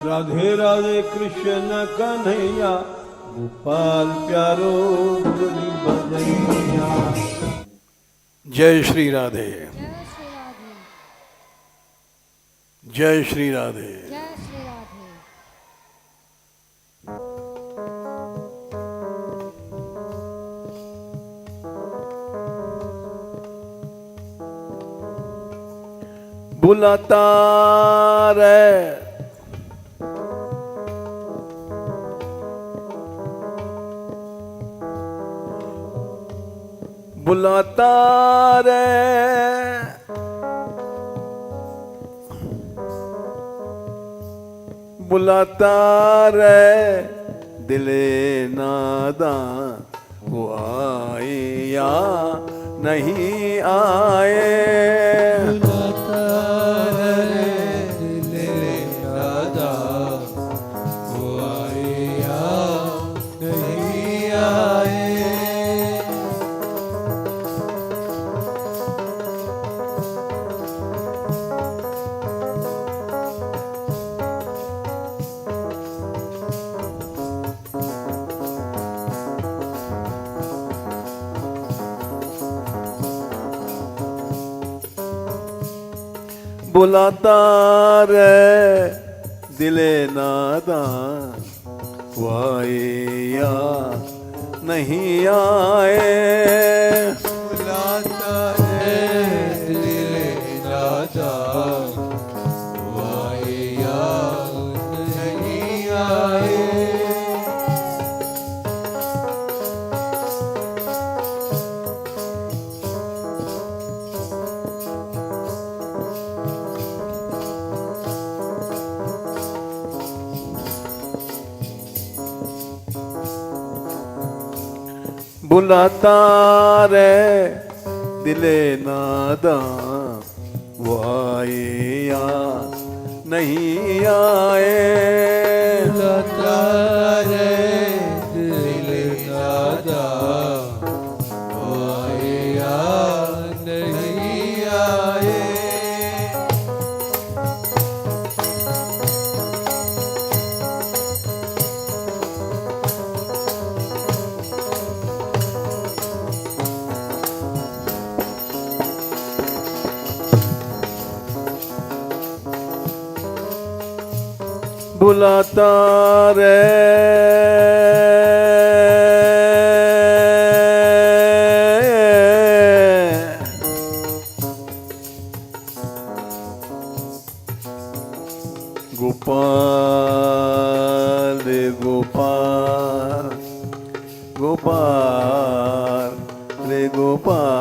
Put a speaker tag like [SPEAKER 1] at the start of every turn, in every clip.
[SPEAKER 1] राधे राधे कृष्ण कन्हैया गोपाल प्यारो मुरली बजैया। जय श्री राधे, जय श्री राधे। बुलाता रे बुलाता रे बुलाता रे दिले नादान, वो आए या नहीं आए। बुलाता रे दिले नादान, वो आए या नहीं आए। बुलाता रे दिले नादान, वो आए या नहीं आए। बुलाता रे दिले नादान, वो आए या नहीं आए। बुलाता रे दिले नादान, वो आए या नहीं आए। बुलाता रे दिले नादान, वो आए या नहीं आए। बुलाता रे गोपाल रे गोपाल, गोपाल रे गोपाल।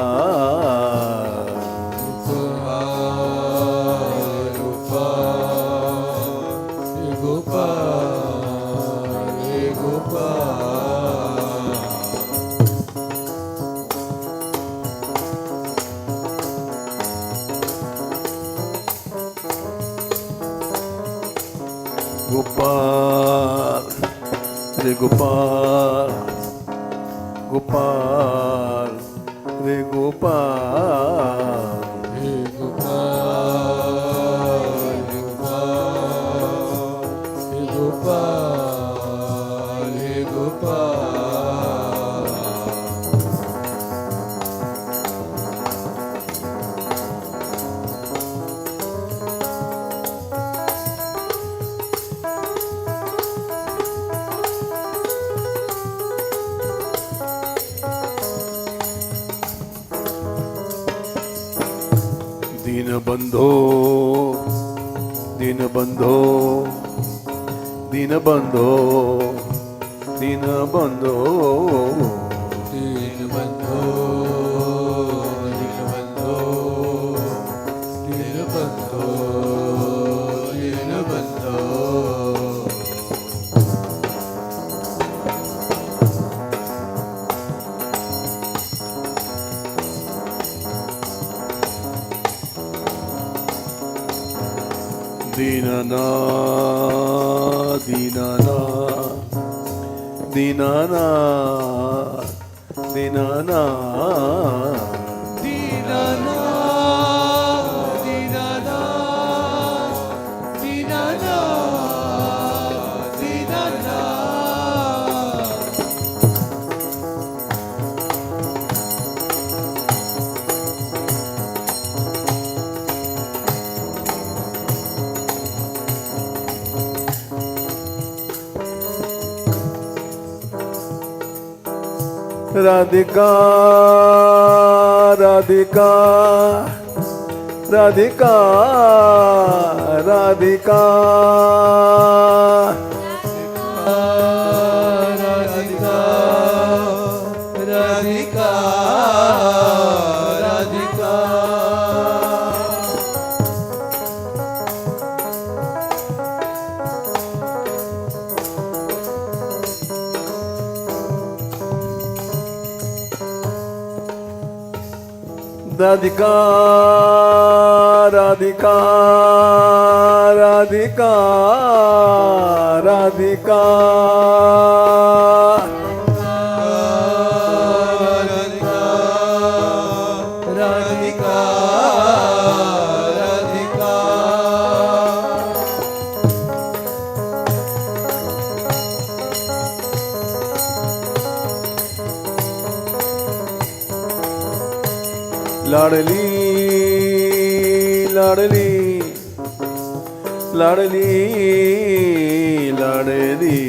[SPEAKER 1] गोपाल रे गोपाल, गोपाल रे गोपाल, रे गोपाल रे गोपाल रे गोपाल। दीन बंधो दीन बंधो दीन बंधो दीन बंधो दीन बंधो दीन बंधो दीन बंधो दीन बंधो। दीनना दीनना दीनना दीनना दीनना दीनना दीनना राधिका राधिका राधिका राधिका
[SPEAKER 2] राधिका राधिका राधिका
[SPEAKER 1] राधिका राधिका राधिका राधिका
[SPEAKER 2] राधिका राधिका
[SPEAKER 1] लाडली लाडली लाडली लाडली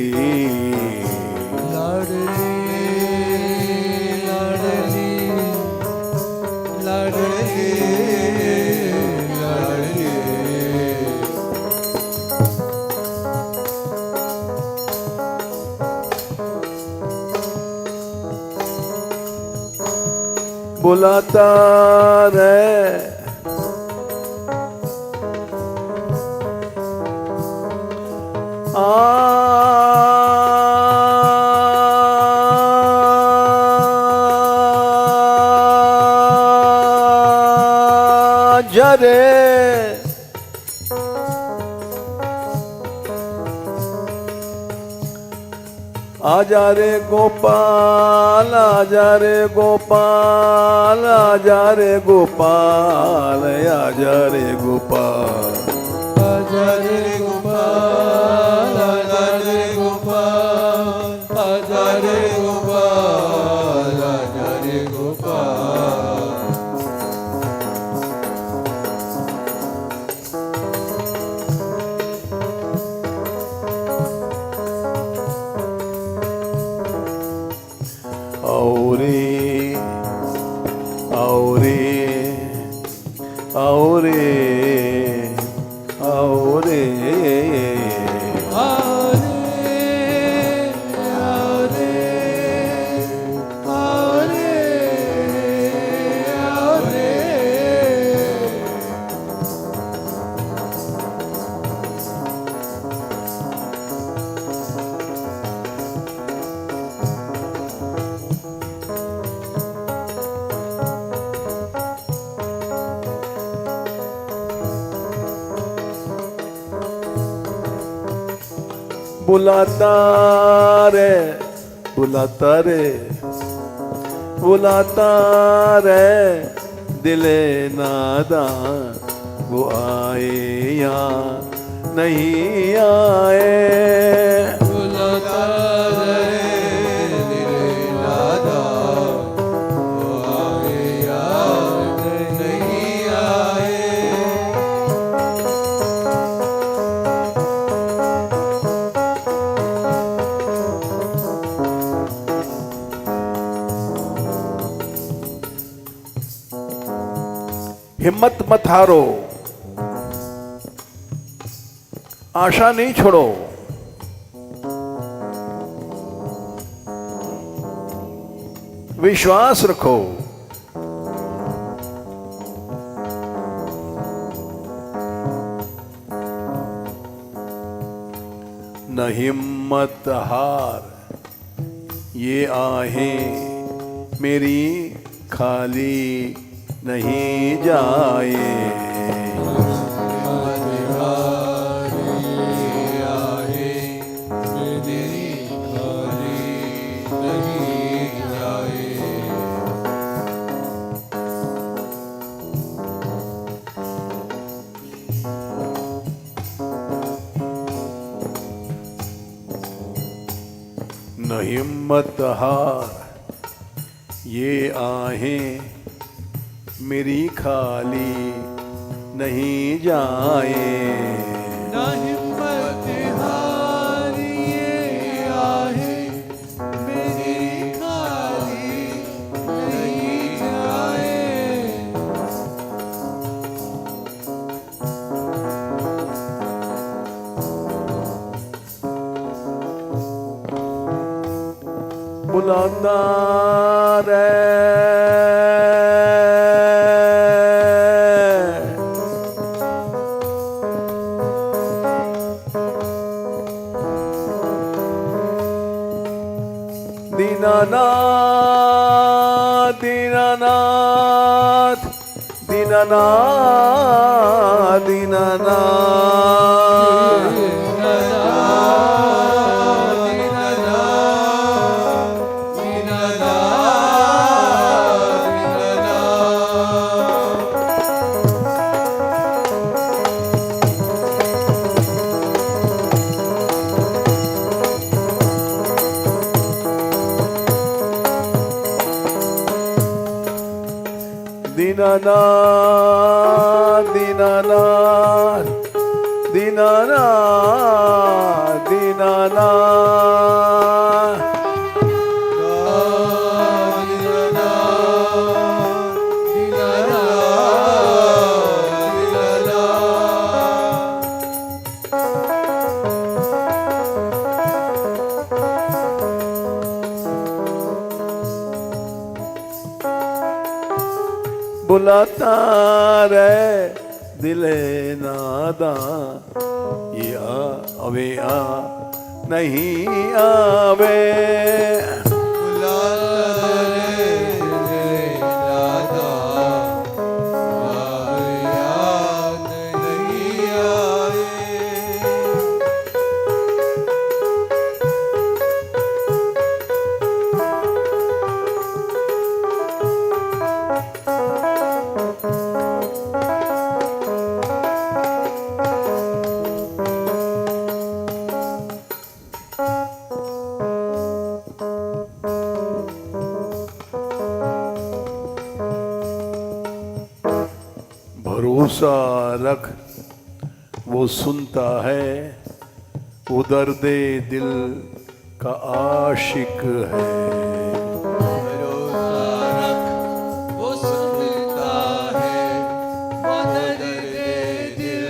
[SPEAKER 1] बुलाता रे जरे आजा रे गोपाल आजा रे गोपाल आजा रे गोपाल आजा रे गोपाल
[SPEAKER 2] आजा रे गोपाल आजा रे गोपाल आजा रे गोपाल आजा रे गोपाल
[SPEAKER 1] औरे औरे औरे औरे बुलाता रे बुलाता रे बुलाता रे दिले नादान वो आए या नहीं आए
[SPEAKER 2] बुलाता रे दिले नादान वो आए या नहीं आए
[SPEAKER 1] हिम्मत मत हारो, आशा नहीं छोड़ो। विश्वास रखो। न हिम्मत हार, ये आहें मेरी खाली नहीं जाए। न हिम्मत हार, ये आहें मेरी खाली नहीं जाए।
[SPEAKER 2] न हिम्मत हार, ये आहें मेरी खाली
[SPEAKER 1] बुलाता रे दीनानाथ दीनानाथ दीनानाथ दीनानाथ दीनानाथ दीनानाथ दीनानाथ दीनानाथ बुलाता रे दिले नादा ये अवे आ नहीं आवे भरोसा रख वो सुनता है वो दर्दे दिल का आशिक है
[SPEAKER 2] वो सुनता है वो दर्दे दिल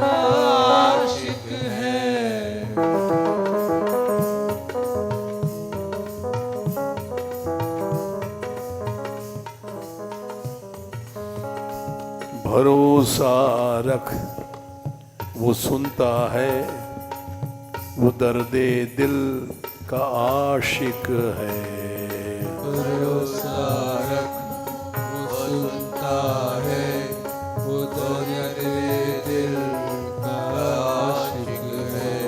[SPEAKER 2] का आशिक है
[SPEAKER 1] भरोसा रख वो सुनता है वो दर्दे दिल का आशिक है
[SPEAKER 2] भरोसा रख वो सुनता है वो दर्दे दिल का आशिक है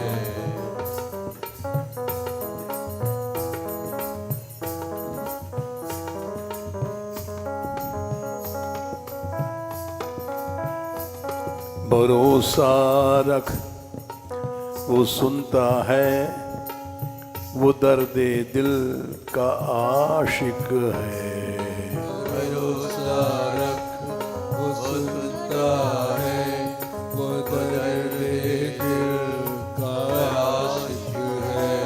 [SPEAKER 1] भरोसा रख वो सुनता है वो दर्दे दिल का आशिक है
[SPEAKER 2] भरोसा रख वो सुनता है वो दर्दे दिल का आशिक है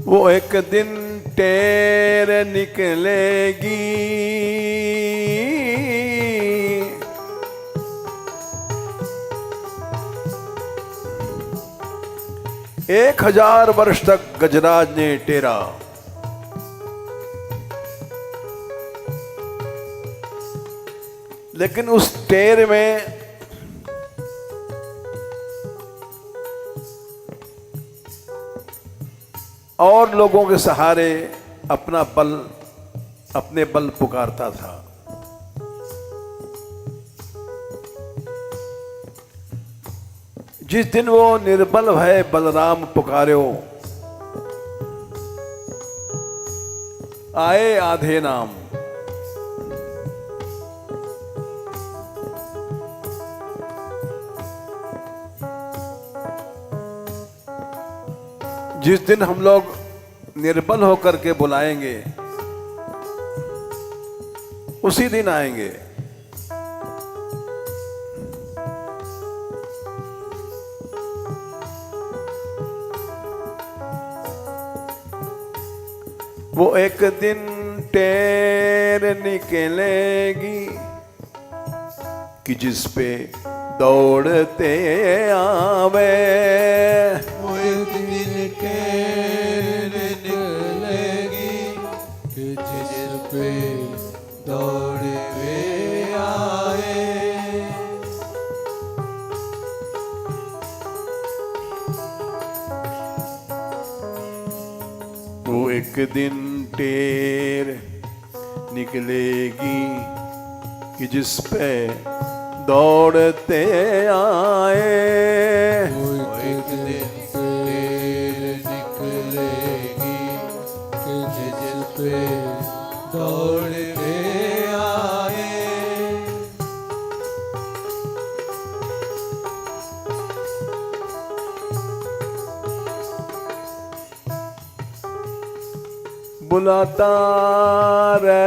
[SPEAKER 1] वो एक दिन टेर निकलेगी 1000 वर्ष तक गजराज ने टेरा लेकिन उस टेर में और लोगों के सहारे अपना बल अपने बल पुकारता था। जिस दिन वो निर्बल भय बलराम पुकार्यो आए आधे नाम। जिस दिन हम लोग निर्बल होकर के बुलाएंगे उसी दिन आएंगे। वो एक दिन टेर निकलेगी कि जिस पे दौड़ते आवे।
[SPEAKER 2] वो एक दिन ट्रेन निकलेगी कि जिस पे दौड़े वे आए।
[SPEAKER 1] वो एक दिन टेर निकलेगी कि जिस पे दौड़ते आए।
[SPEAKER 2] वो एक दिन ट्रेन निकलेगी कि जिस पे दौड़े वे आए।
[SPEAKER 1] बुलाता रे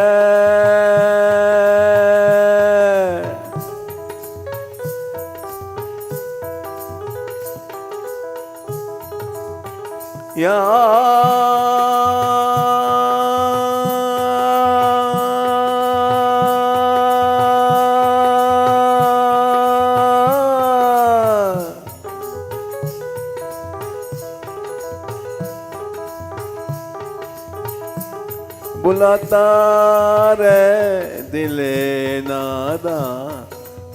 [SPEAKER 1] या बुलाता रे दिले नादा,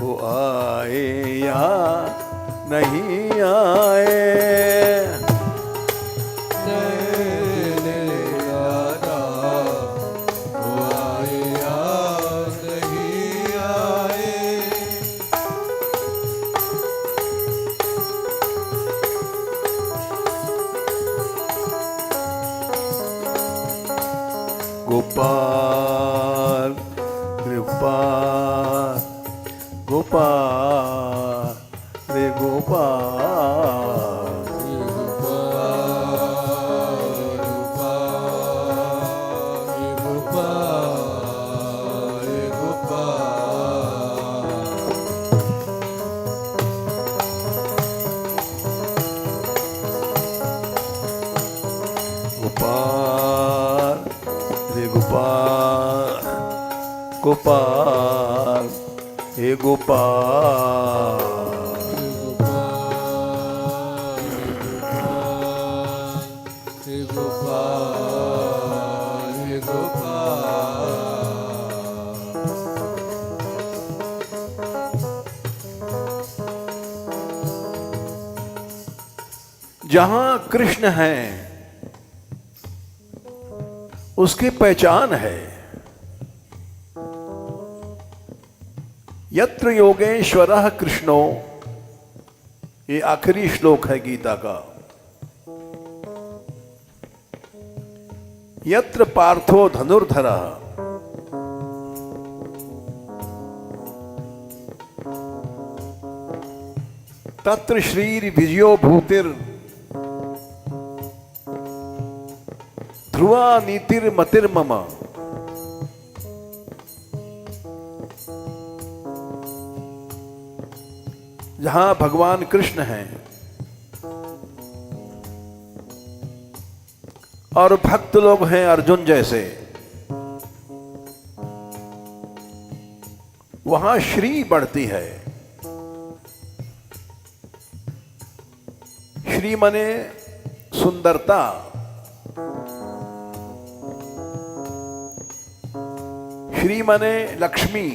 [SPEAKER 1] वो आए या नहीं आए। गोपाल कृपाल गोपाल रे गोपाल। गोपाल रे गोपाल गोपाल हे गोपाल।
[SPEAKER 2] हे गोपाल हे गोपाल।
[SPEAKER 1] जहां कृष्ण है उसकी पहचान है। यत्र योगेश्वरः कृष्णो, ये आखिरी श्लोक है गीता का। यत्र पार्थो धनुर्धरः, तत्र श्रीर विजयो भूतिर ध्रुवा नीतिर मतिर्मम। जहां भगवान कृष्ण हैं और भक्त लोग हैं अर्जुन जैसे, वहां श्री बढ़ती है। श्री माने सुंदरता, श्री माने लक्ष्मी,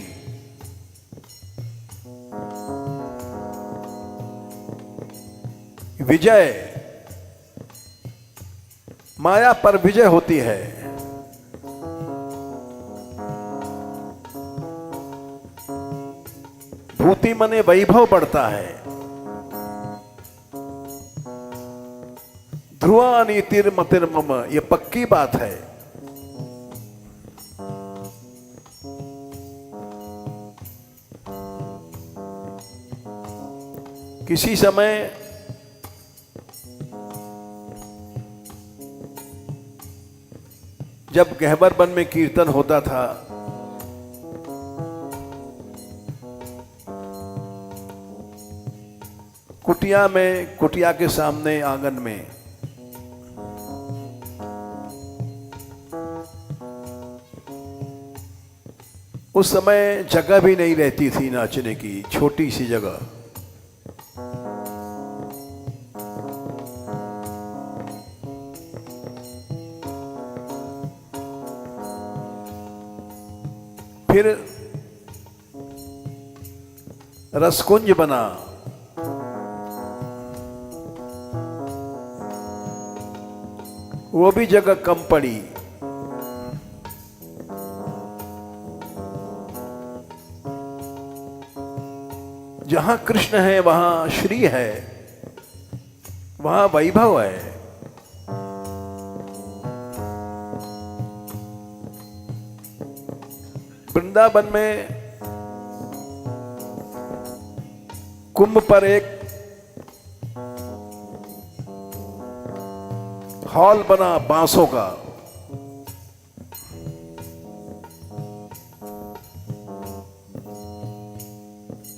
[SPEAKER 1] विजय, माया पर विजय होती है। भूति माने वैभव बढ़ता है। ध्रुवा नीतिर मतिर्मम, ये पक्की बात है। किसी समय जब गहबर वन में कीर्तन होता था, कुटिया में, कुटिया के सामने आंगन में उस समय जगह भी नहीं रहती थी नाचने की, छोटी सी जगह। फिर रसकुंज बना, वो भी जगह कम पड़ी। जहां कृष्ण है वहां श्री है, वहां वैभव है। वृंदावन में कुंभ पर एक हॉल बना बांसों का,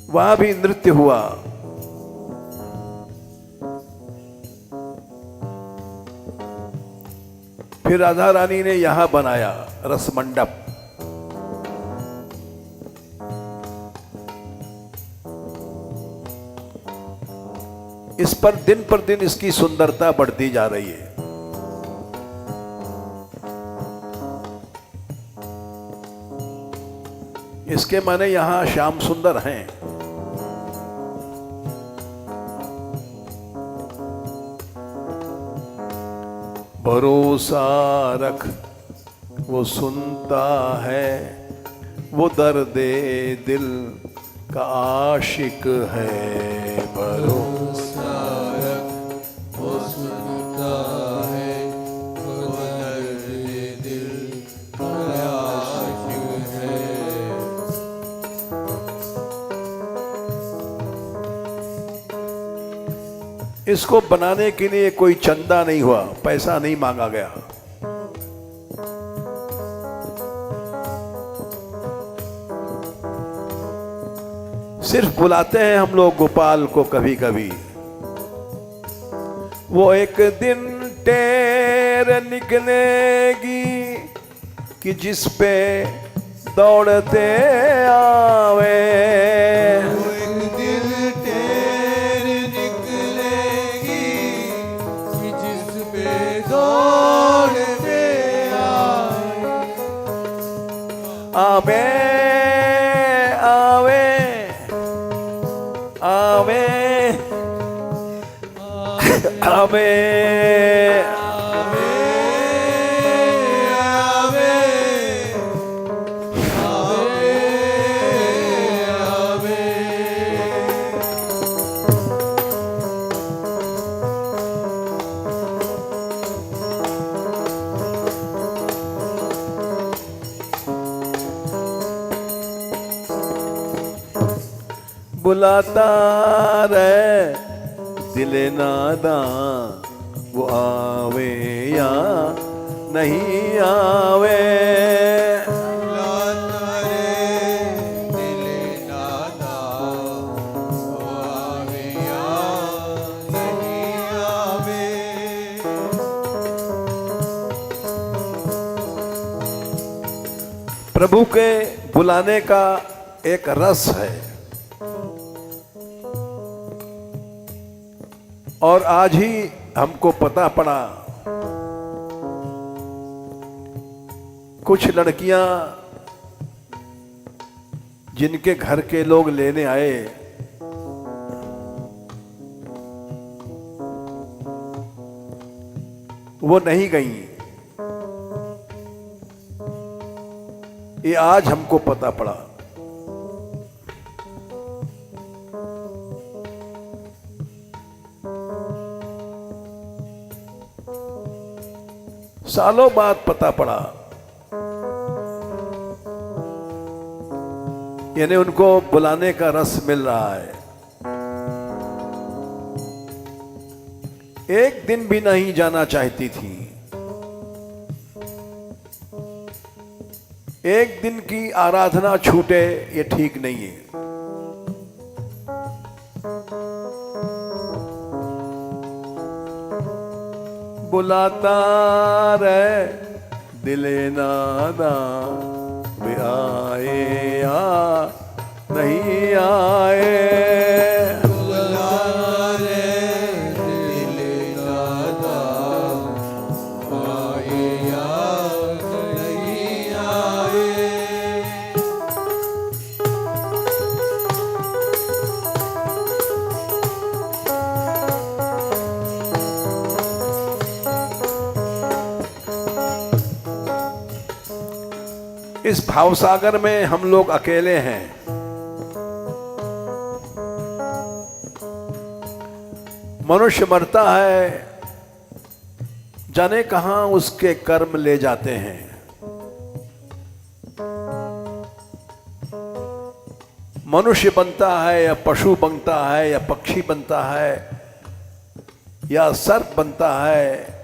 [SPEAKER 1] वहां भी नृत्य हुआ। फिर राधा रानी ने यहां बनाया रस मंडप। इस पर दिन पर दिन इसकी सुंदरता बढ़ती जा रही है। इसके माने यहां श्याम सुंदर हैं। भरोसा रख वो सुनता है, वो दर्दे दिल का आशिक है। भरोसा
[SPEAKER 2] रख वो सुनता है, वो दर्दे दिल का आशिक है।
[SPEAKER 1] इसको बनाने के लिए कोई चंदा नहीं हुआ, पैसा नहीं मांगा गया। सिर्फ बुलाते हैं हम लोग गोपाल को कभी कभी। वो एक दिन टेर निकलेगी कि जिस पे दौड़ते आवे।
[SPEAKER 2] वो एक दिल टेर निकलेगी कि जिस पे दौड़ते आए।
[SPEAKER 1] आवे आवे आवे आवे बुलाता रे दिले नादा, वो आवे या नहीं आवे।
[SPEAKER 2] बुलाता रे दिले नादा, वो आवे या नहीं आवे।
[SPEAKER 1] प्रभु के बुलाने का एक रस है। और आज ही हमको पता पड़ा, कुछ लड़कियां जिनके घर के लोग लेने आए, वो नहीं गईं। ये आज हमको पता पड़ा। सालों बाद पता पड़ा, यानी उनको बुलाने का रस मिल रहा है। एक दिन भी नहीं जाना चाहती थी। एक दिन की आराधना छूटे ये ठीक नहीं है। बुलाता रे दिले नादा, वे आए या नहीं आए।
[SPEAKER 2] बुलाता रे दिले नादा, आए या नहीं आए।
[SPEAKER 1] इस भावसागर में हम लोग अकेले हैं। मनुष्य मरता है, जाने कहां उसके कर्म ले जाते हैं। मनुष्य बनता है या पशु बनता है या पक्षी बनता है या सर्प बनता है,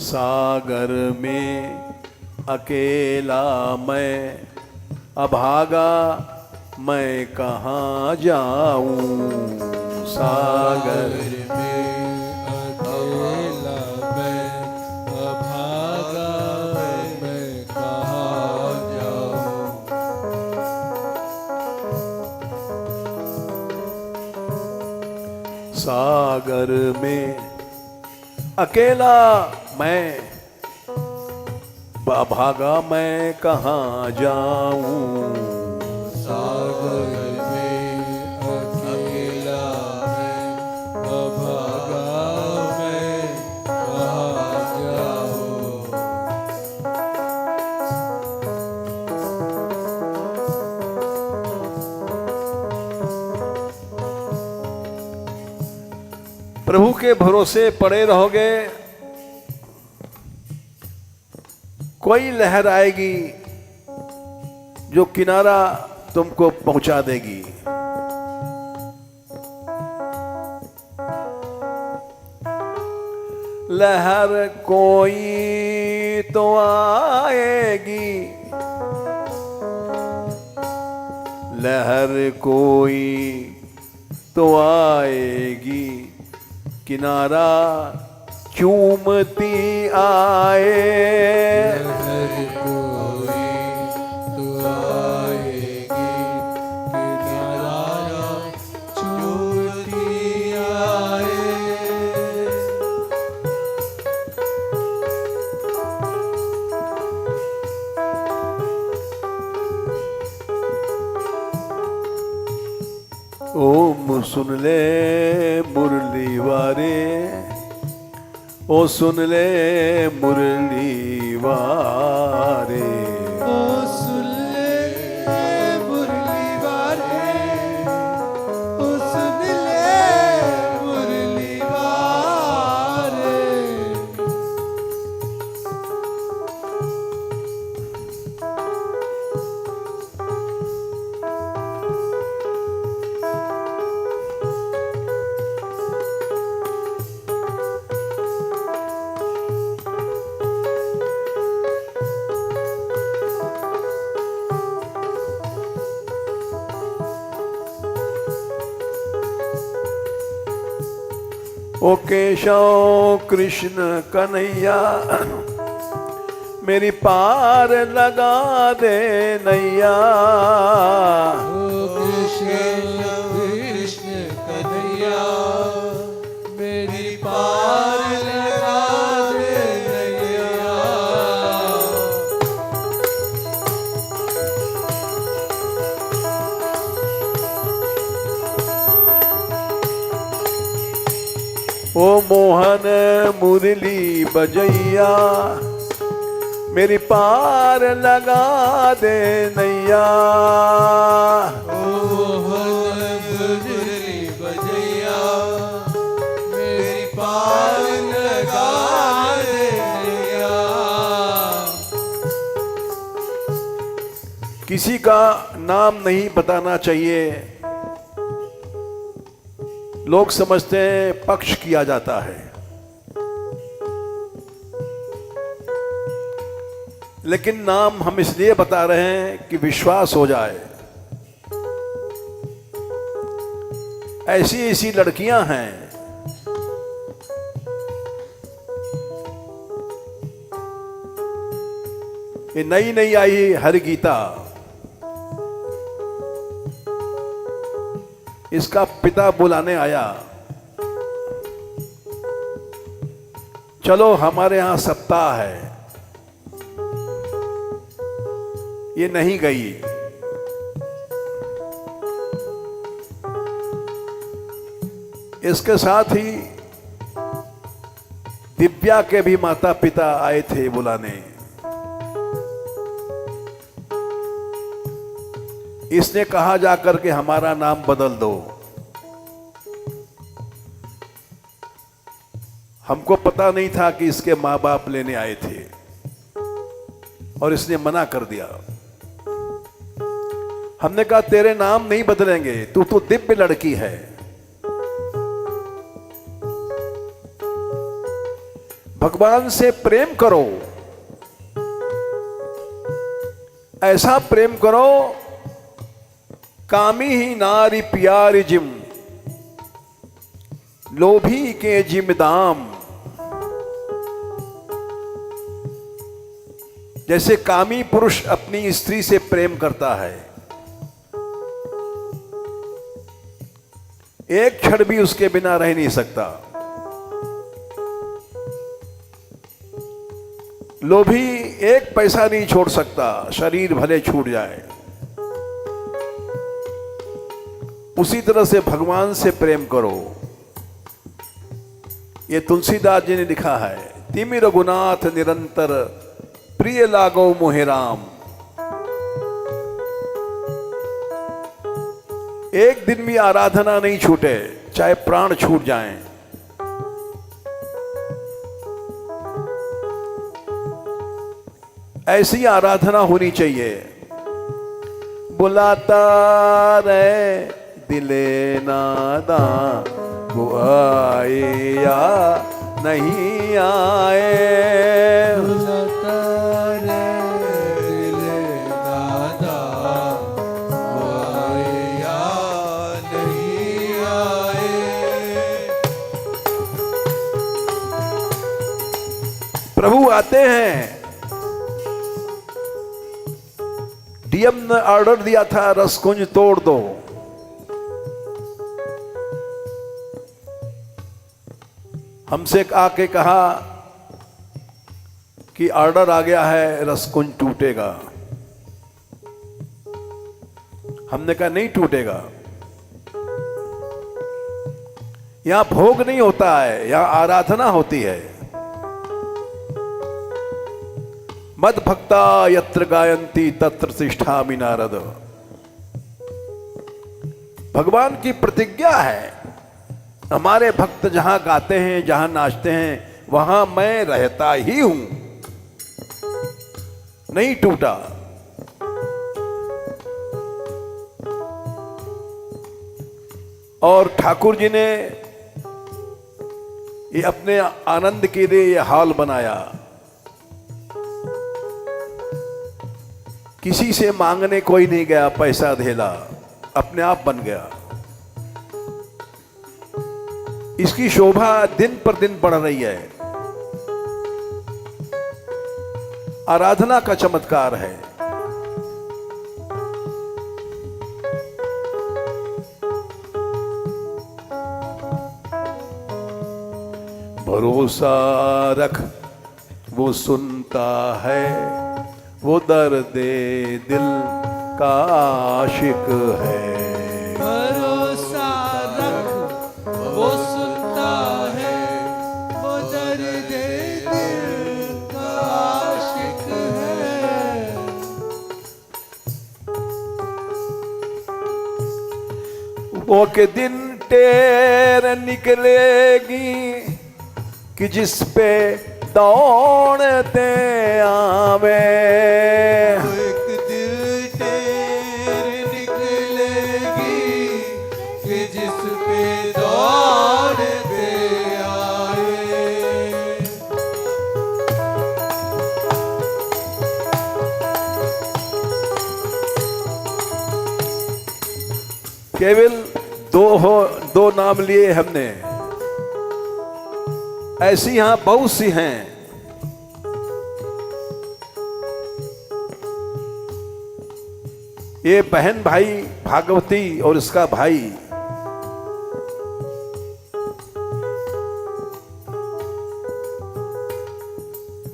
[SPEAKER 1] सागर में अकेला मैं अभागा, मैं कहाँ जाऊं। सागर
[SPEAKER 2] में अकेला मैं अभागा, मैं कहाँ जाऊं।
[SPEAKER 1] सागर में अकेला मैं अभागा, मैं कहाँ जाऊं।
[SPEAKER 2] सागर में अकेला मैं अभागा, मैं कहाँ जाऊं।
[SPEAKER 1] प्रभु के भरोसे पड़े रहोगे, कोई लहर आएगी जो किनारा तुमको पहुंचा देगी। लहर कोई तो आएगी, लहर कोई तो आएगी, किनारा चूमती आए।
[SPEAKER 2] लहर कोई तो आएगी, किनारा चूमती आए।
[SPEAKER 1] ओम सुन ले मुरली वारे, ओ सुन ले मुरली वारे।
[SPEAKER 2] ओ सुन ले मुरली वारे, ओ सुन ले मुरली वारे।
[SPEAKER 1] ओ केशव कृष्ण कन्हैया, मेरी पार लगा दे नैया।
[SPEAKER 2] ओ कृष्ण कृष्ण कन्हैया, मेरी पार लगा दे नैया।
[SPEAKER 1] ओ मोहन मुरली बजैया, मेरी पार लगा दे नैया।
[SPEAKER 2] ओ मोहन मुरली बजैया, मेरी पार लगा दे नैया।
[SPEAKER 1] किसी का नाम नहीं बताना चाहिए, लोग समझते हैं पक्ष किया जाता है, लेकिन नाम हम इसलिए बता रहे हैं कि विश्वास हो जाए। ऐसी ऐसी लड़कियां हैं, ये नई नई आई हर गीता, इसका पिता बुलाने आया, चलो हमारे यहां सप्ताह है। ये नहीं गई। इसके साथ ही दिव्या के भी माता पिता आए थे बुलाने। इसने कहा जाकर के हमारा नाम बदल दो। हमको पता नहीं था कि इसके माँ बाप लेने आए थे और इसने मना कर दिया। हमने कहा तेरे नाम नहीं बदलेंगे, तू तो दिव्य लड़की है। भगवान से प्रेम करो, ऐसा प्रेम करो, कामी ही नारी प्यारी जिम, लोभी के जिम दाम। जैसे कामी पुरुष अपनी स्त्री से प्रेम करता है, एक क्षण भी उसके बिना रह नहीं सकता। लोभी एक पैसा नहीं छोड़ सकता, शरीर भले छूट जाए। उसी तरह से भगवान से प्रेम करो। ये तुलसीदास जी ने लिखा है, तिमि रघुनाथ निरंतर प्रिय लागो मोहे राम। एक दिन भी आराधना नहीं छूटे, चाहे प्राण छूट जाएं। ऐसी आराधना होनी चाहिए। बुलाता रे दिले नादा, वो आए या नहीं आए।
[SPEAKER 2] बुलाता रे दिले नादा, वो आए या नहीं आए।
[SPEAKER 1] प्रभु आते हैं। डीएम ने ऑर्डर दिया था रसकुंज तोड़ दो। हमसे आके कहा कि ऑर्डर आ गया है, रसकुंज टूटेगा। हमने कहा नहीं टूटेगा। यहां भोग नहीं होता है, यहां आराधना होती है। मद भक्ता यत्र गायंती तत्र तिष्ठामि नारद। भगवान की प्रतिज्ञा है, हमारे भक्त जहां गाते हैं, जहां नाचते हैं, वहां मैं रहता ही हूं। नहीं टूटा। और ठाकुर जी ने ये अपने आनंद के लिए ये हाल बनाया। किसी से मांगने कोई नहीं गया, पैसा धेला, अपने आप बन गया। इसकी शोभा दिन पर दिन बढ़ रही है। आराधना का चमत्कार है। भरोसा रख वो सुनता है, वो दर्दे दिल का आशिक है।
[SPEAKER 2] भरोसा रख वो सुनता है, वो दर्दे दिल का आशिक है।
[SPEAKER 1] वो के दिन टेर निकलेगी कि जिस पे दौड़ते आवे।
[SPEAKER 2] एक दिल टेर निकलेगी कि जिस पे दौड़ते आए।
[SPEAKER 1] केवल दो नाम लिए हमने, ऐसी यहां बहुत सी हैं। ये बहन भाई भागवती और इसका भाई,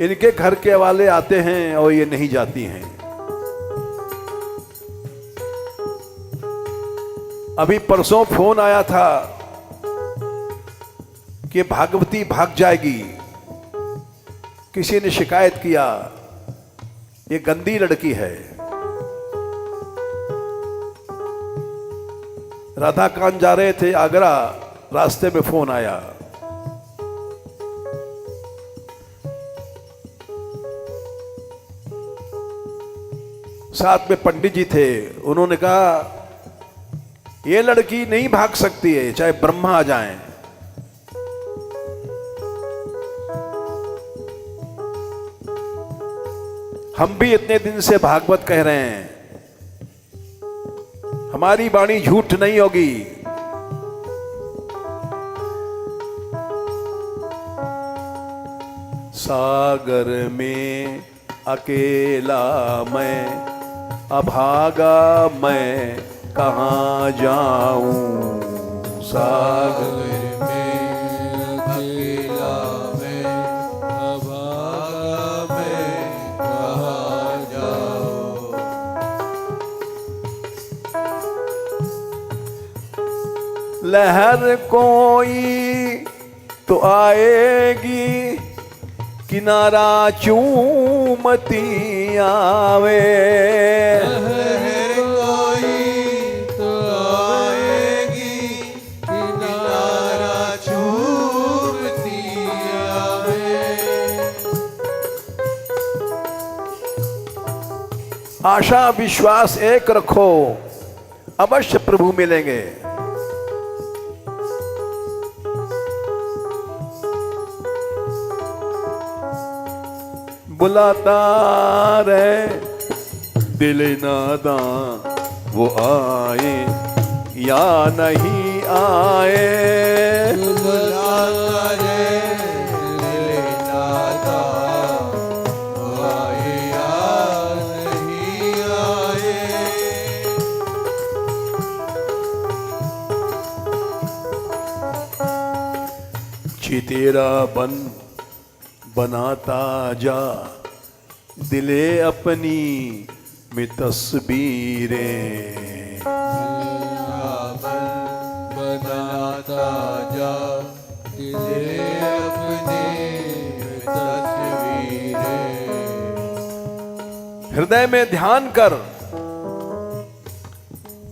[SPEAKER 1] इनके घर के वाले आते हैं और ये नहीं जाती हैं। अभी परसों फोन आया था कि भागवती भाग जाएगी, किसी ने शिकायत किया ये गंदी लड़की है। राधाकांत जा रहे थे आगरा, रास्ते में फोन आया। साथ में पंडित जी थे, उन्होंने कहा ये लड़की नहीं भाग सकती है, चाहे ब्रह्मा आ जाएं। हम भी इतने दिन से भागवत कह रहे हैं, हमारी वाणी झूठ नहीं होगी। सागर में अकेला मैं, अभागा मैं कहाँ जाऊं। सागर
[SPEAKER 2] में अकेला मैं, अभागा मैं कहाँ जाऊं।
[SPEAKER 1] लहर कोई तो आएगी, किनारा चूमती आवे।
[SPEAKER 2] लहर कोई तो आएगी, किनारा चूमती आवे।
[SPEAKER 1] आशा विश्वास एक रखो, अवश्य प्रभु मिलेंगे। बुलाता रहे दिल नादां, वो आए या नहीं आए।
[SPEAKER 2] बुलाता रे दिल नादा, वो आए या नहीं आए।
[SPEAKER 1] चितेरा बन बनाता जा, दिले अपनी में तस्वीरें।
[SPEAKER 2] बनाता जा, दिले अपने तस्वीरें।
[SPEAKER 1] हृदय में ध्यान कर,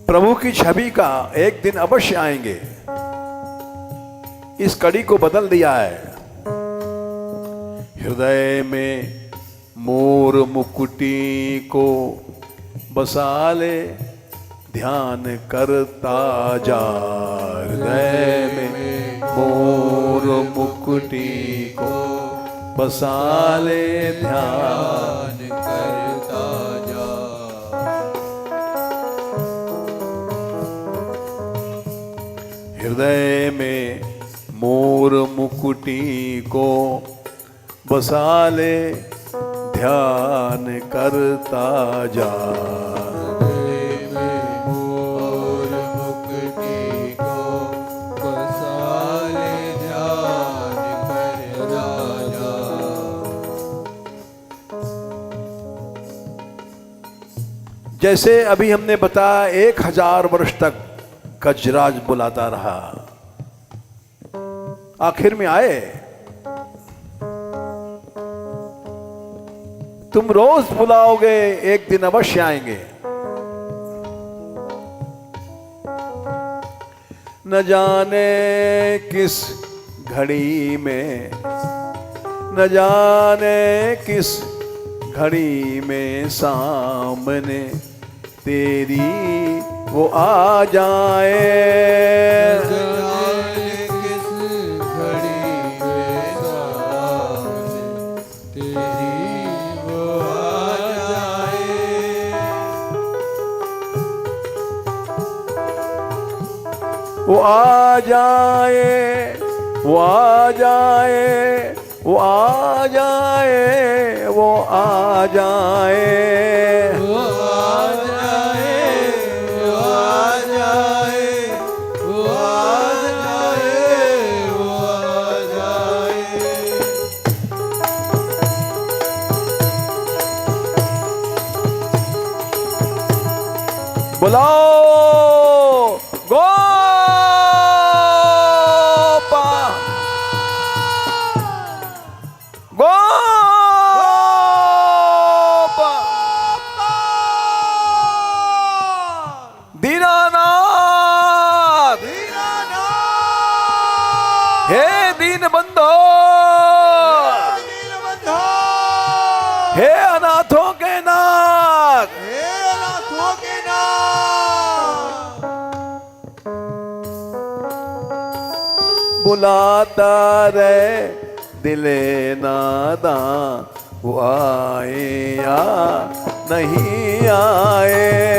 [SPEAKER 1] प्रभु की छवि का एक दिन अवश्य आएंगे। इस कड़ी को बदल दिया है। हृदय में मोर मुकुटी को बसा ले, ध्यान करता जा। हृदय में मोर मुकुटी को बसा ले, ध्यान
[SPEAKER 2] करता जा।
[SPEAKER 1] हृदय में मोर मुकुटी को बसा ले, ध्यान करता जा।
[SPEAKER 2] हृदय में मोर मुकुटी को बसा ले, ध्यान करता जा।
[SPEAKER 1] जैसे अभी हमने बताया 1000 वर्ष तक गजराज बुलाता रहा, आखिर में आए। तुम रोज बुलाओगे, एक दिन अवश्य आएंगे। न जाने किस घड़ी में, न जाने किस घड़ी में सामने तेरी वो आ जाए।
[SPEAKER 2] जाने किस घड़ी में सामने तेरी वो आ जाए।
[SPEAKER 1] वो आ जाए, वो आ जाए, वो आ जाए, वो आ जाए।
[SPEAKER 2] वो आ जाए, वो आ जाए, वो आ जाए, वो आ जाए।
[SPEAKER 1] बुलाओ गोपा, दीनबंधो,
[SPEAKER 2] दीनबंधो,
[SPEAKER 1] हे अनाथों के नाथ,
[SPEAKER 2] हे अनाथों के नाथ,
[SPEAKER 1] बुलाता रे दिले नादा, वो आए या नहीं आए।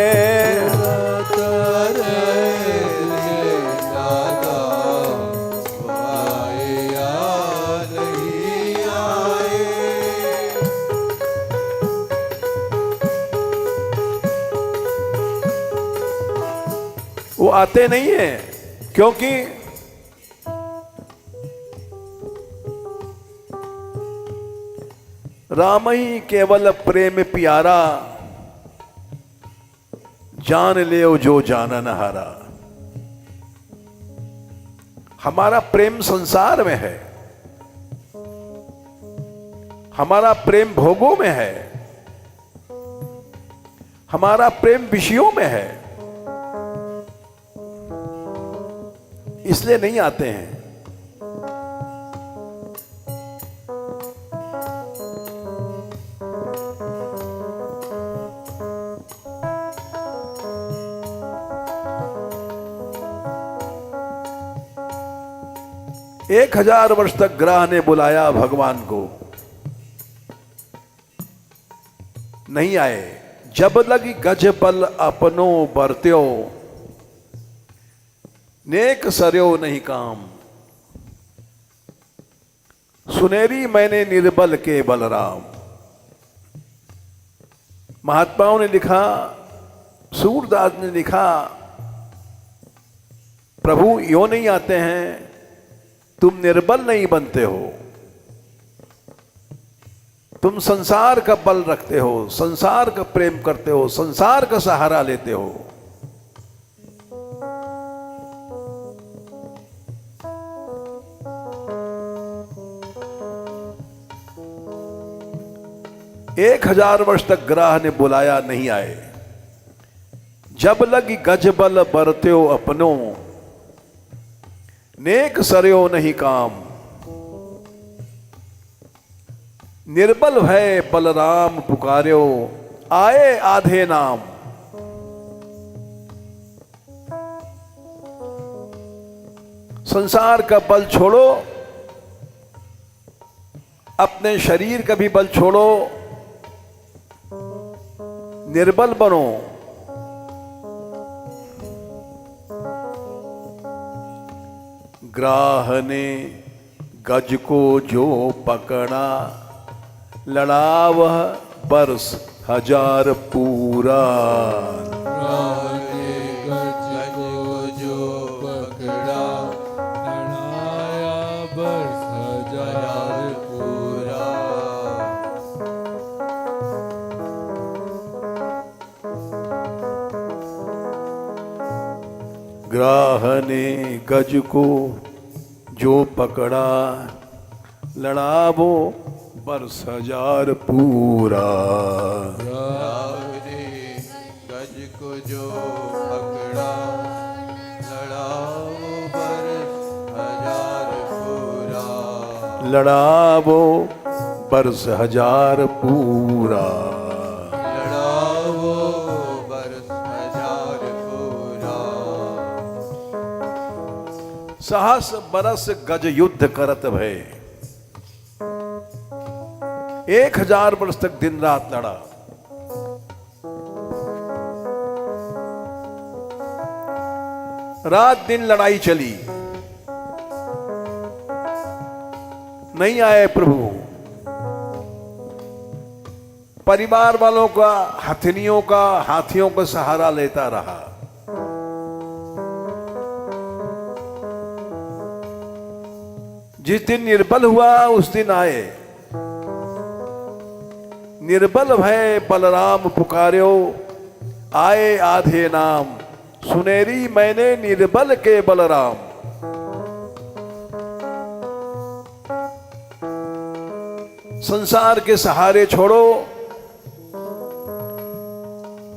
[SPEAKER 1] वो आते नहीं है क्योंकि राम ही केवल प्रेम प्यारा, जान ले जो जानन हारा। हमारा प्रेम संसार में है, हमारा प्रेम भोगों में है, हमारा प्रेम विषयों में है, इसलिए नहीं आते हैं। एक 1000 वर्ष तक ग्रह ने बुलाया भगवान को, नहीं आए। जब लगी गज पल अपनो बरत्यो, नेक सरयो नहीं काम। सुनेरी मैंने निर्बल के बलराम। महात्माओं ने लिखा, सूरदास ने लिखा, प्रभु यो नहीं आते हैं, तुम निर्बल नहीं बनते हो, तुम संसार का बल रखते हो, संसार का प्रेम करते हो, संसार का सहारा लेते हो। एक 1000 वर्ष तक ग्राह ने बुलाया, नहीं आए। जब लगी गज बल बरत्यो अपनो, नेक सरयो नहीं काम। निर्बल भय बलराम पुकार्यो, आए आधे नाम। संसार का बल छोड़ो, अपने शरीर का भी बल छोड़ो, निर्बल बनो। ग्राह ने गज को जो पकड़ा, लड़ा वह बरस 1000 पूरा।
[SPEAKER 2] ग्राह ने गज को जो पकड़ा, लड़ाया बरस 1000 पूरा।
[SPEAKER 1] ग्राह ने गज को जो पकड़ा, लड़ा वो बरस 1000 पूरा।
[SPEAKER 2] ग्राह ने गज को जो पकड़ा, लड़ा वो बरस 1000 पूरा।
[SPEAKER 1] लड़ा वो बरस 1000 पूरा।
[SPEAKER 2] लड़ा वो बरस 1000 पूरा।
[SPEAKER 1] सहस बरस गज युद्ध करत भय, 1000 वर्ष तक दिन रात लड़ा। रात दिन लड़ाई चली, नहीं आए प्रभु। परिवार वालों का, हथनियों का, हाथियों का सहारा लेता रहा। जिस दिन निर्बल हुआ उस दिन आए। निर्बल भय बलराम पुकार्यो, आए आधे नाम। सुनेरी मैंने निर्बल के बलराम। संसार के सहारे छोड़ो,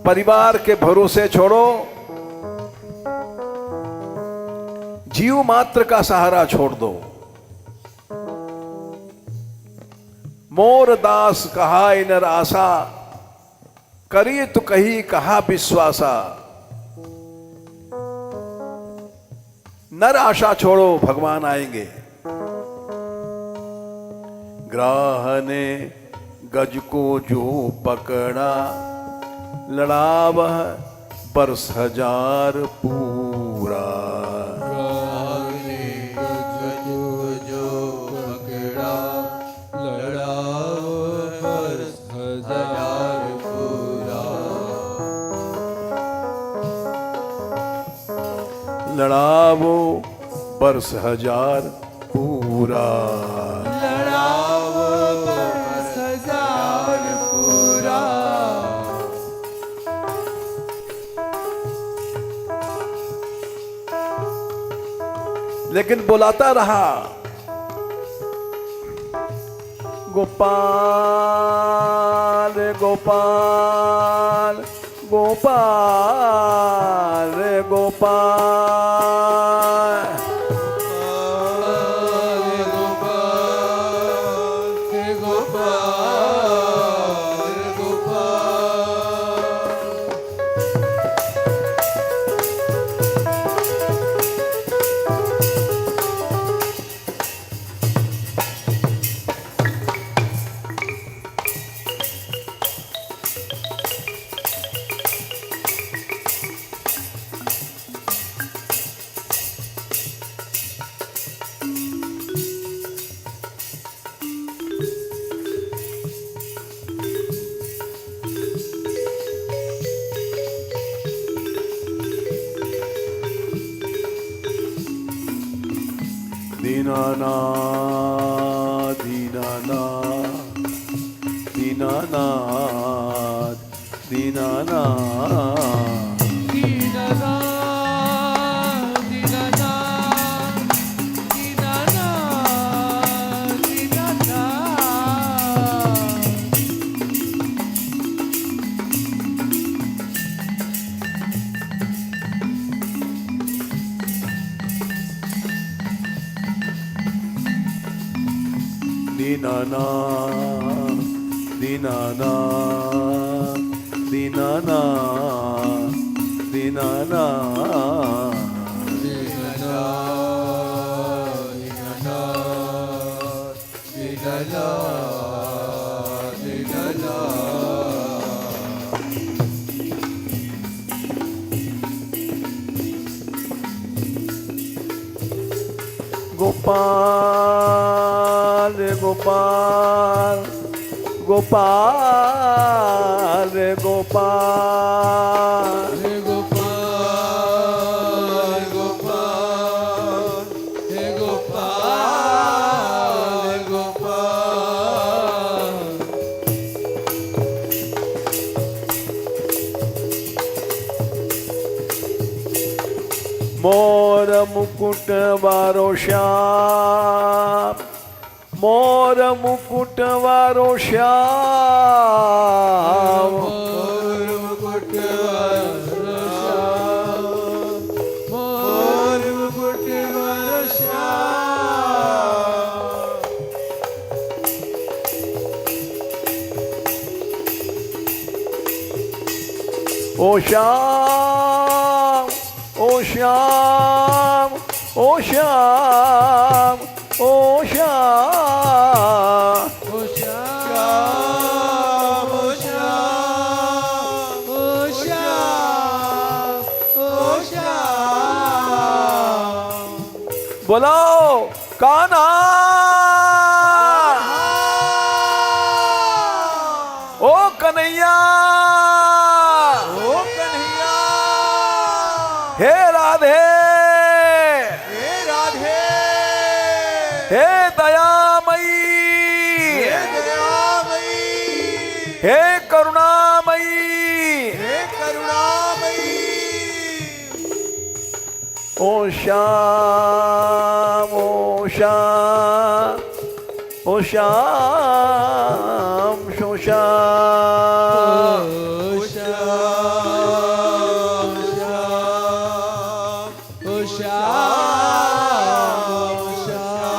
[SPEAKER 1] परिवार के भरोसे छोड़ो, जीव मात्र का सहारा छोड़ दो। मोर दास कहा इनर आशा, करिए तो कही कहा विश्वासा। नर आशा छोड़ो भगवान आएंगे। ग्राह ने गज को जो पकड़ा, लड़ा वह बरस हजार पूरा।
[SPEAKER 2] गज को जो पकड़ा, लड़ा बरस हजार पूरा।
[SPEAKER 1] लड़ा वो बरस हजार पूरा।
[SPEAKER 2] लड़ाओ बरस हजार पूरा।
[SPEAKER 1] लेकिन बुलाता रहा, गोपाल गोपाल गोपाल गोपाल।
[SPEAKER 2] हे गोपाल, हे गोपाल, गोपाल।
[SPEAKER 1] दीनानाथ दीनानाथ दीनानाथ दीनानाथ।
[SPEAKER 2] दीनानाथ, दीनानाथ, दीनानाथ, दीनानाथ।
[SPEAKER 1] दीनानाथ दीनानाथ दीनानाथ दीनानाथ। गोपाल गोपाल गोपाल गोपाल।
[SPEAKER 2] हे गोपाल, गोपाल, हे गोपाल, गोपाल।
[SPEAKER 1] मोर मुकुट वारो श्याम, मोर मुकुट वारो श्याम।
[SPEAKER 2] मोर मुकुट वारो श्याम, मोर मुकुट वारो श्याम।
[SPEAKER 1] ओ श्याम ओ श्याम ओ श्याम ओ श्याम।
[SPEAKER 2] ओ श्याम, ओ श्याम, ओ श्याम, ओ श्याम।
[SPEAKER 1] बोलो कान्हा ओ कन्हैया।
[SPEAKER 2] ओ कन्हैया,
[SPEAKER 1] हे राधे
[SPEAKER 2] हे राधे,
[SPEAKER 1] हे दयामयी
[SPEAKER 2] हे दयामयी,
[SPEAKER 1] हे करुणामयी।
[SPEAKER 2] हे करुणामयी।
[SPEAKER 1] ओ श्याम ओ श्याम ओ श्याम शो श्याम।
[SPEAKER 2] ओ श्याम, श्याम, ओ श्याम, श्याम।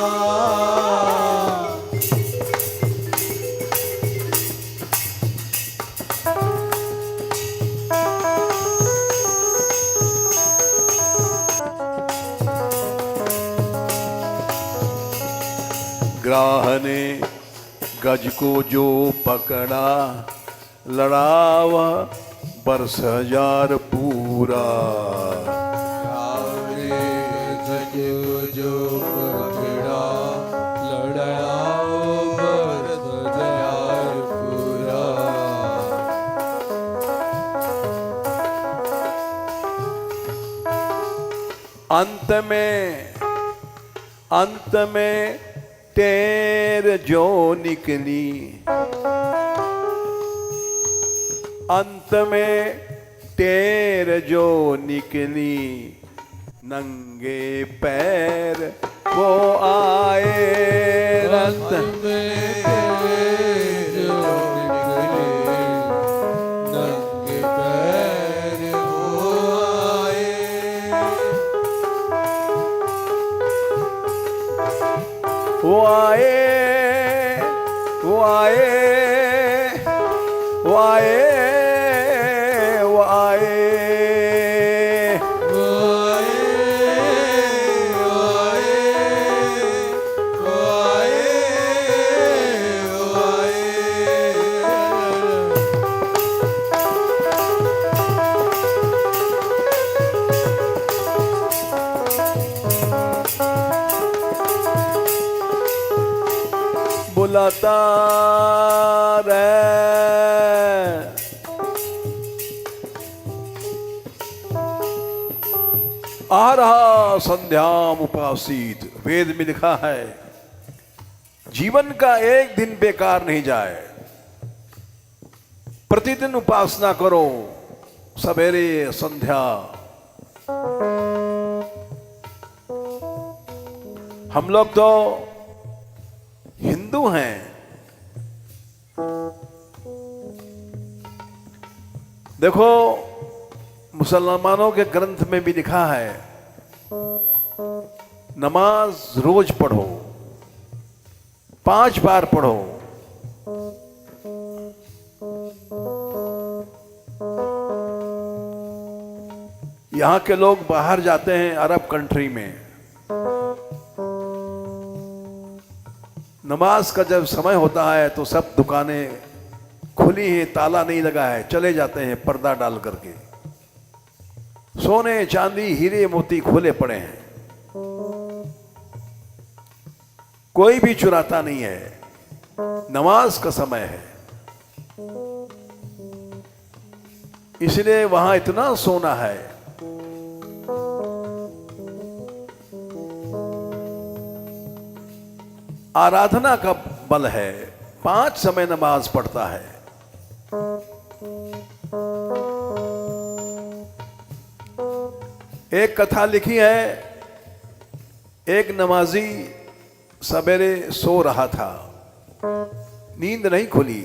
[SPEAKER 1] राह ने गज को जो पकड़ा, लड़ावा बरस हजार पूरा।
[SPEAKER 2] रावणे गज जो पकड़ा, लड़ाओ बरस हजार पूरा।
[SPEAKER 1] अंत में टेर जो निकली, अंत में टेर जो निकली, नंगे पैर वो आए रत
[SPEAKER 2] में जो निकले, नंगे पैर वो आए।
[SPEAKER 1] वो आए, वो आए, वो आए, वो आए, बुलाता रे आ रहा संध्याम उपासित। वेद में लिखा है जीवन का एक दिन बेकार नहीं जाए, प्रतिदिन उपासना करो, सवेरे संध्या। हम लोग तो हिंदू हैं, देखो मुसलमानों के ग्रंथ में भी लिखा है नमाज रोज पढ़ो, 5 बार पढ़ो। यहां के लोग बाहर जाते हैं अरब कंट्री में, नमाज का जब समय होता है तो सब दुकानें खुली हैं, ताला नहीं लगा है, चले जाते हैं पर्दा डाल करके। सोने चांदी हीरे मोती खुले पड़े हैं, कोई भी चुराता नहीं है, नमाज का समय है। इसलिए वहां इतना सोना है। आराधना का बल है, 5 समय नमाज पढ़ता है। एक कथा लिखी है, एक नमाजी सवेरे सो रहा था, नींद नहीं खुली।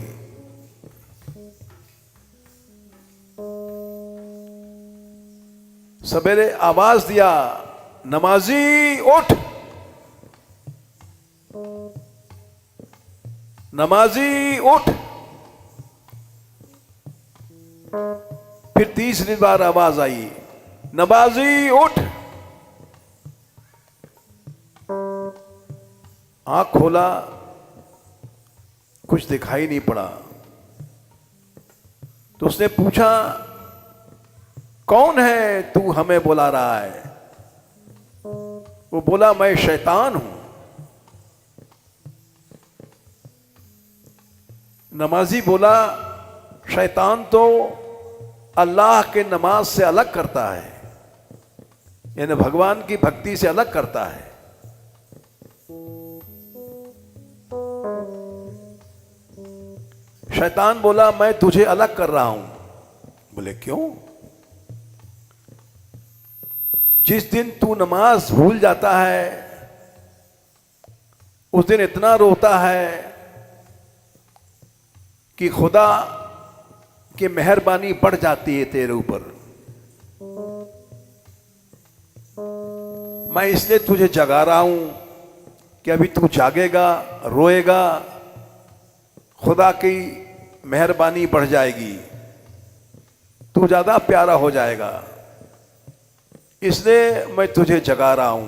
[SPEAKER 1] सवेरे आवाज दिया, नमाजी उठ, नमाजी उठ। फिर तीसरी बार आवाज आई, नमाजी उठ। आंख खोला, कुछ दिखाई नहीं पड़ा। तो उसने पूछा, कौन है तू हमें बुला रहा है? वो बोला, मैं शैतान हूं। नमाजी बोला, शैतान तो अल्लाह के नमाज से अलग करता है, यानी भगवान की भक्ति से अलग करता है। शैतान बोला, मैं तुझे अलग कर रहा हूं। बोले, क्यों? जिस दिन तू नमाज भूल जाता है उस दिन इतना रोता है कि खुदा की मेहरबानी बढ़ जाती है तेरे ऊपर। मैं इसलिए तुझे जगा रहा हूं कि अभी तू जागेगा, रोएगा, खुदा की मेहरबानी बढ़ जाएगी, तू ज्यादा प्यारा हो जाएगा, इसलिए मैं तुझे जगा रहा हूं।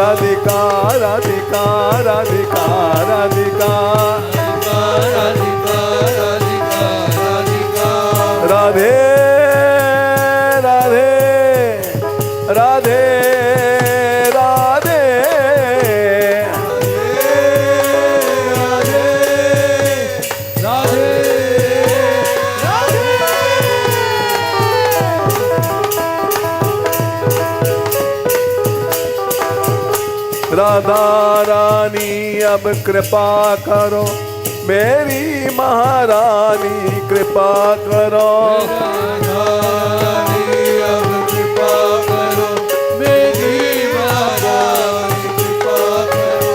[SPEAKER 1] राधिका राधिका राधिका राधिका राधे राधे राधे राधे राधा रानी अब कृपा करो मेरी महारानी कृपा करो
[SPEAKER 2] अब कृपा करो मेरी महारानी कृपा करो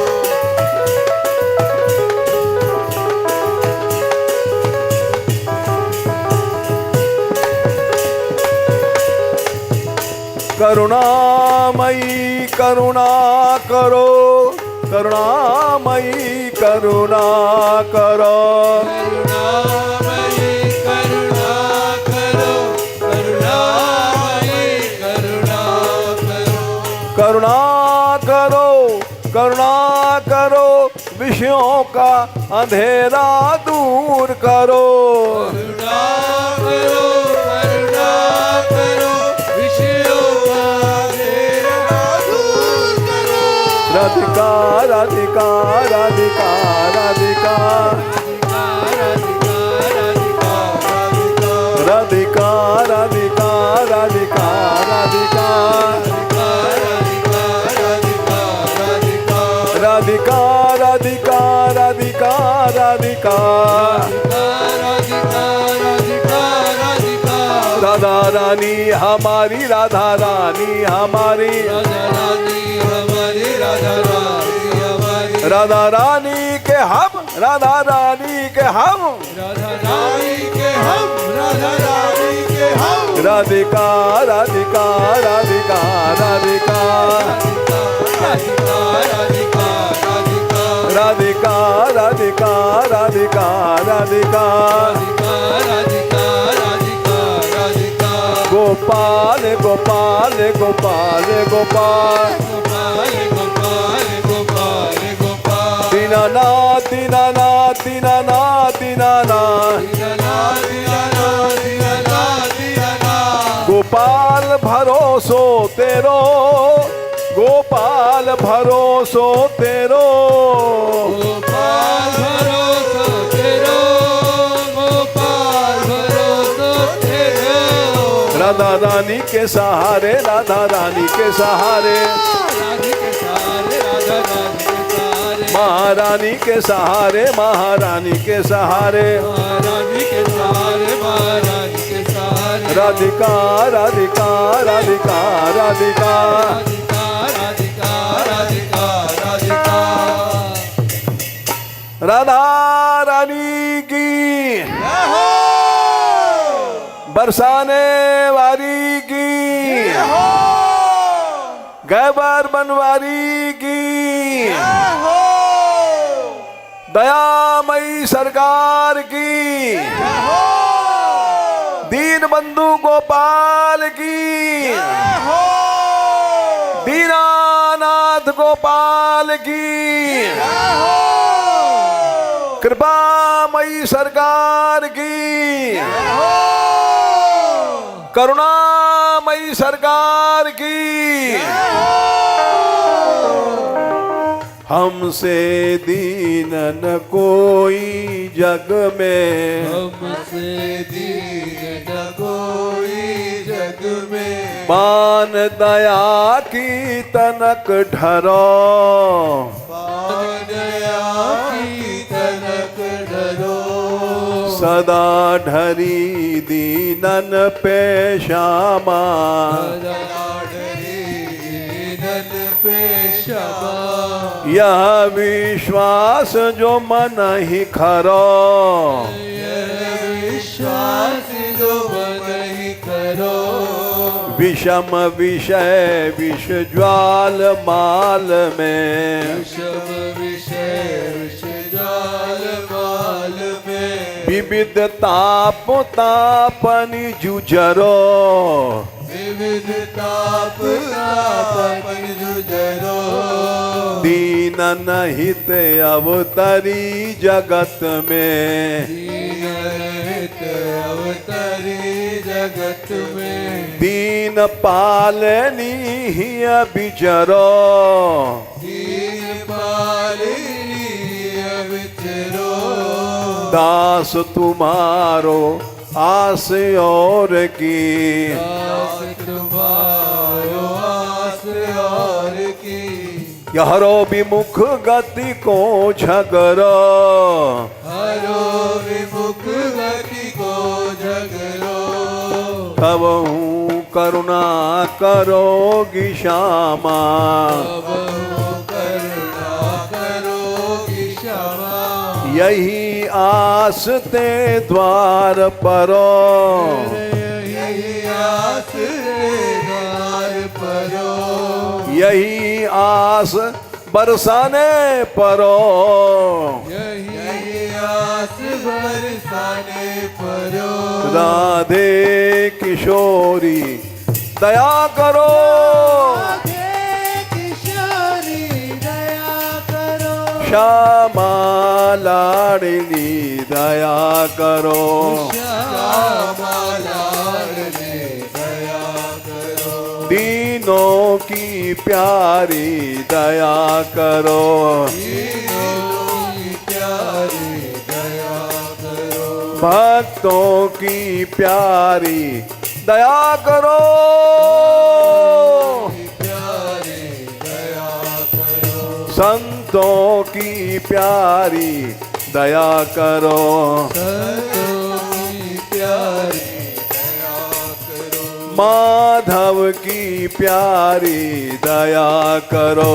[SPEAKER 1] करुणामयी करुणा करो करुणामयी करुणा करो
[SPEAKER 2] करुणामयी करुणा करो करुणामयी करुणा करो
[SPEAKER 1] करुणा करो करुणा करो विषयों का अंधेरा दूर करो
[SPEAKER 2] करुणा करो विषयों का अंधेरा दूर करो
[SPEAKER 1] राधिका राधिका राधिका राधिका राधिका राधिका राधिका राधिका राधिका राधिका राधिका राधिका राधा रानी हमारी राधा रानी हमारी राधा रानी के हम राधा रानी के हम राधिका राधिका राधिका राधिका राधिका राधिका राधिका राधिका गोपाल गोपाल गोपाल गोपाल दीनानाथ दीनानाथ दीनानाथ दीनानाथ गोपाल भरोसो तेरो गोपाल भरोसो तेरो राधा रानी के सहारे राधा रानी के सहारे महारानी के सहारे महारानी के सहारे राधिका राधिका राधिका राधिका राधा रानी की बरसाने वाली की गैबर बनवारी की दयामयी सरकार की दीन बंधु गोपाल की दीनानाथ गोपाल की कृपामयी सरकार की करुणामयी सरकार की हमसे दीन न कोई जग में
[SPEAKER 2] हमसे दीन न कोई जग में
[SPEAKER 1] पान दया की तनक ढरो
[SPEAKER 2] दया की तनक ढरो
[SPEAKER 1] सदा ढरी दीनन पे श्यामा यह विश्वास जो मन ही खरो
[SPEAKER 2] विश्वास जो मन ही करो
[SPEAKER 1] विषम विषय विष ज्वाल माल में
[SPEAKER 2] विषम विषय विष जाल माल में
[SPEAKER 1] विविध ताप तापनि जुझरो
[SPEAKER 2] विविध ताप तापन जुझरो
[SPEAKER 1] दीन हित अवतरी जगत में
[SPEAKER 2] दीनहित अवतरी जगत में
[SPEAKER 1] दीन पालनी विचरो
[SPEAKER 2] दीन पालिनी विचरो
[SPEAKER 1] दास तुम्हारो आस और की
[SPEAKER 2] दास तुम्हारो आस और की
[SPEAKER 1] यहरो विमुख गति को झगरो
[SPEAKER 2] हरो विमुख गति को झगरो
[SPEAKER 1] तब हूँ करुणा करोगी श्यामा
[SPEAKER 2] अब करुणा करोगी क्षमा
[SPEAKER 1] यही आस ते द्वार परो
[SPEAKER 2] यही आस द्वार परो
[SPEAKER 1] यही आस बरसाने परो
[SPEAKER 2] यही आस बरसाने परो
[SPEAKER 1] राधे किशोरी दया करो
[SPEAKER 2] किशोरी दया करो
[SPEAKER 1] श्यामा लाडली दया करो
[SPEAKER 2] श्यामा लाडली दया करो
[SPEAKER 1] दीनों की प्यारी दया करो
[SPEAKER 2] दीनों की प्यारी दया करो
[SPEAKER 1] भक्तों की प्यारी दया करो
[SPEAKER 2] प्यारी दया करो
[SPEAKER 1] संतों की प्यारी दया करो
[SPEAKER 2] संतों की प्यारी दया करो
[SPEAKER 1] माधव की प्यारी दया करो